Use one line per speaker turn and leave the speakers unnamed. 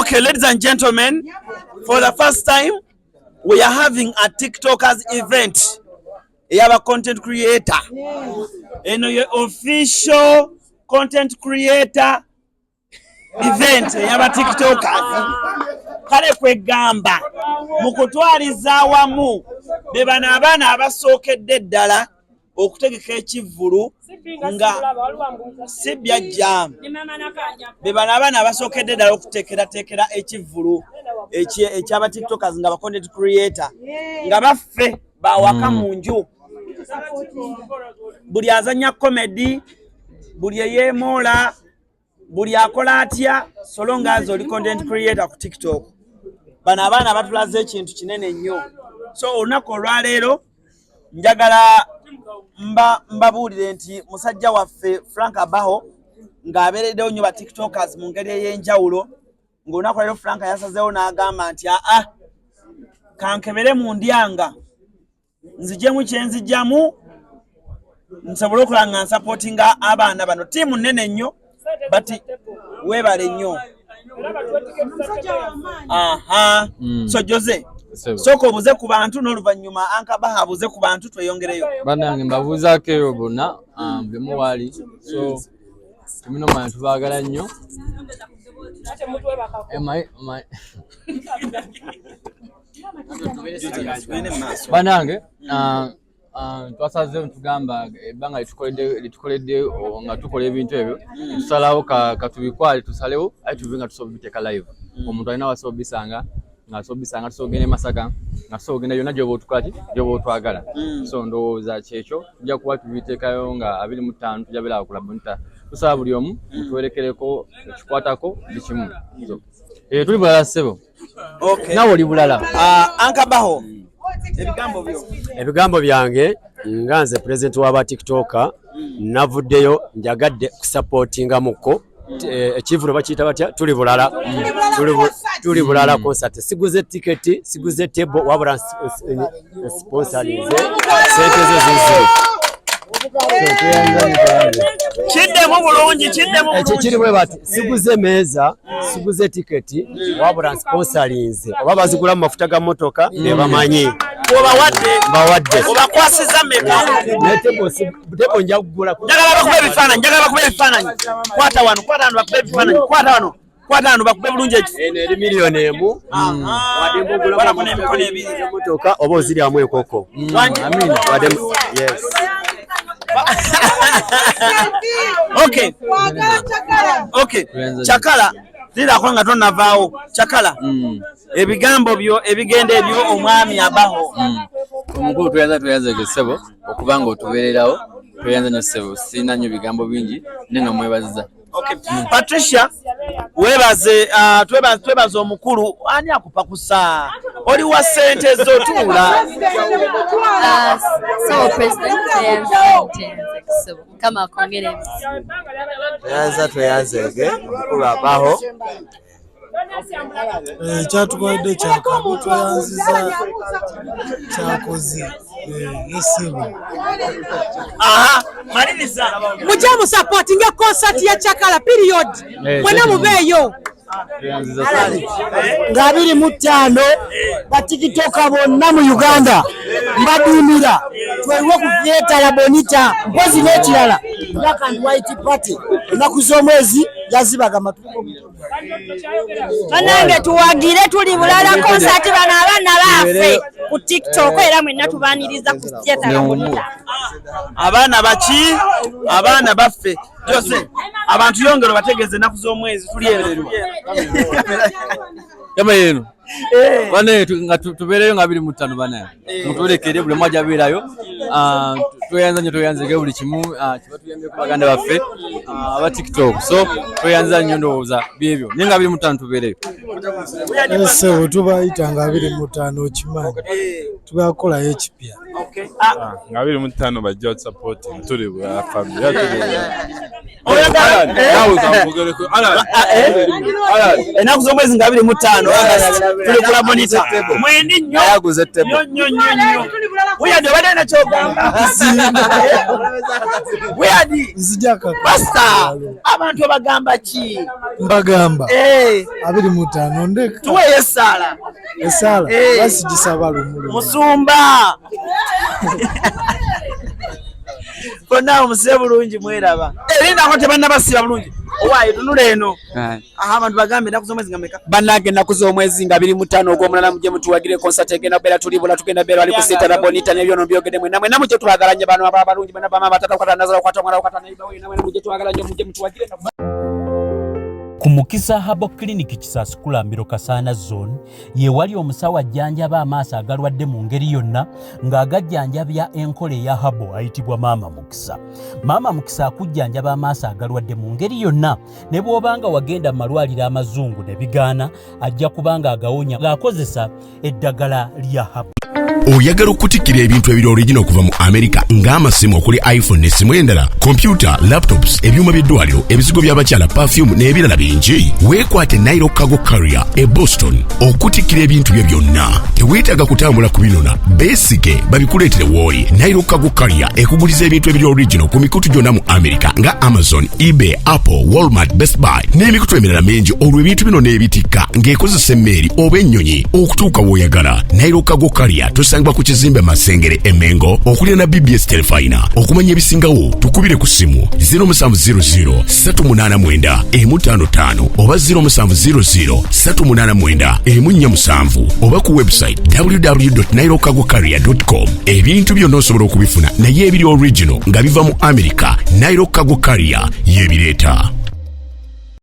Okay, ladies and gentlemen, for the first time, we are having a TikTokers event. You have a content creator. You know, your official content creator event. You have a TikTokers. Kale kwegamba mukutwaliza awamu bebana abaana abasookedde eddala okutegeka ekivulu nga si byajja bebana abaana abasookedde eddala okuteekerateekera ekivulu ekyaba TikTokers nga ba content creator nga baffe bawaka mu nju buli azanya comedy buli eyeemoola buli akola atya solo ngaazi oli content creator ku TikTok. Bano abaana batulaze ekintu kinene nnyo. So olunaku olwaleero njagala mbabuulire nti musajja waffe Frank Abaho ng'abeereddewo nnyo ba TikTokers mu ngeri ey'enjawulo ng'olunaku leero Frank yasazeewo n'agamba nti kankebere mu ndyanga nzijjemu kye nzijjamu nsobole okulaba nga nsapootinga abaana bano ttiimu nnene nnyo bati webale nnyo. So Jose soko obuze ku bantu n'oluvannyuma Ankabaha abuze ku bantu tweyongereyo
banange mbabuuzaako eyo bonna bemu wali so tumino bantu baagala nnyo banange twasazeewo ntugamba ebbanga litukoledde nga tukola ebintu ebyo tusalawo katubikwale tusalewo aye tuve nga tusobola biteeka live omuntu alina wasobola bisanga nga tusobola tusogende Masaka nga tusobola ogenda yonna gyoba otukolaki gyoba otwagala so ndowooza kyekyo tujja kuba tubiteekayo nga 25 tujja beera ku labonita tusaba buli omu tuwerekereko ekikwatako buli kimu tuli bulala ssebo nawe oli bulala
Ankabaho
ebigambo byange nga nze president w'aba TikToker navuddeyo njagadde kusupportinga muko ekivulu bakiyita batya tuli bulala concert siguze ticket siguze table wabula sponsorize sente zo zizo
kiddemu bulungi
kiri bwe bati siguze meeza siguze ticket wabula sponsorinze oba bazigula mu mafuta ga motoka ne bamanyi bawadde
obakwasiza meka
tebo nja kugula
njagala bakube ebifaananyi kwata wano bakube ebifaananyi kwata wano bakube bulungi
eri miliyoni emu wadde mbugula mu
emikono ebiri
motoka oba oziryamu ekoko wadde yes
Okay. Chakala lirako nga tonavaawo Chakala ebigambo byo ebigenda ebyo omwami Abaho
omukulu tweyanza gesebo okubanga otubeererawo tweyanza nnyo ssebo sirina nnyo bigambo bingi nenga mwebaziza.
Patricia webaze twebaze omukulu ani akupa kusa oli wa sente zo tuula
so president kama akongere
tweyanzege omukulu Abaho
kyatukoledde kyakabu tweyanziza kyakoze esibu
maliriza
mujja mu supporting ya concert ya Chakala period mwena mubeeyo
nga 25 ba TikToker bonna mu Uganda mbadumira twewe ku theater ya Bonita mpozi n'ekirala black and white party naku z'omwezi yazibaga matuko
banange tuwagire tuli bulala concert bana abaana baffe ku TikTok era mwenna tubaniriza ku theater ya Bonita
abaana baki abaana baffe Jose abantu yongero bategeze naku z'omwezi tuli erero
yama yenu bane tubeereyo nga 25 bana mutulekere buli mwaja beerayo tweyanzege buli kimu kibatuyambye ku baganda baffe aba TikTok so tweyanza nnyo ndowooza byebyo naye nga 25 tubeereyo
ese tubayita nga 25 okimanyi tubakolayo ekipya
nga 25 bajja support tuli bwa family
enaku z'omwezi nga 25 tuli kula Bonita mwendi nnyo
yaguze tebo
Muyiride obadde na kyogamba. Muyiride
nzijaka
basta abantu bagamba ki?
mbagamba 25 ndeka
tuwe esala
esala basi gisaba lumulu
musumba kona omusebe bulungi mweraba erinda ko tebanna basiba bulungi owaye tunula eno abantu bagambe nakuzo mwezi ngameka
banage nakuzo mwezi nga 25 ogw'omulala mujje mutuwagire concert egenda bera tulibula tugenda bera ali ku Sente na Bonita nebyo no byogede mwe namwe namuje twagalanye bano abalungi bana bama batata kwata nazala kwata mwana kwata naiba we namwe mujje twagalanye mujje mutuwagire
ku Mukisa Herbal Clinic Kisasukula Kasana Zone ye wali omusawo ajjanjaba amaaso agalwadde mu ngeri yonna ng'agajjanjabya enkole ya herbal ayitibwa Maama Mukisa. Maama Mukisa akujjanjaba amaaso agalwadde mu ngeri yonna ne bw'obanga wagenda mu malwaliro amazungu ne bigaana ajja kubanga agawonya ng'akozesa eddagala lya herbal.
Oyagala okutikira ebintu ebiri original kuva mu America ng'amasimu okuli iPhone n'essimu endala, computer, laptops, ebyuma by'eddwaliro, ebizigo by'abakyala, perfume n'ebirala bingi. Weekwate Nairo Cargo Carrier e Boston okutikira ebintu bye byonna. Teweetaaga kutambula kubinona, beesige babikuleetere w'oli. Nairo Cargo Carrier ekuguliza ebintu ebiri original ku mikutu gyonna mu America nga Amazon, eBay, Apple, Walmart, Best Buy n'emikutu emirala mingi. Olwo ebintu bino n'ebitikka ng'ekozesa emmeeri oba ennyonyi okutuuka w'oyagala. Nairo Cargo Carrier tosangibwa ku kizimbe Masengere Emengo okulira na BBS Telefina. Okumanya ebisingawo tukubire ku simu 0700 389 155 oba 0700 389 147 oba ku website www.nairocargocarrier.com. Ebintu byonna osobola okubifuna naye ebiri original nga biva mu America. Nairo Cargo Carrier yebireeta.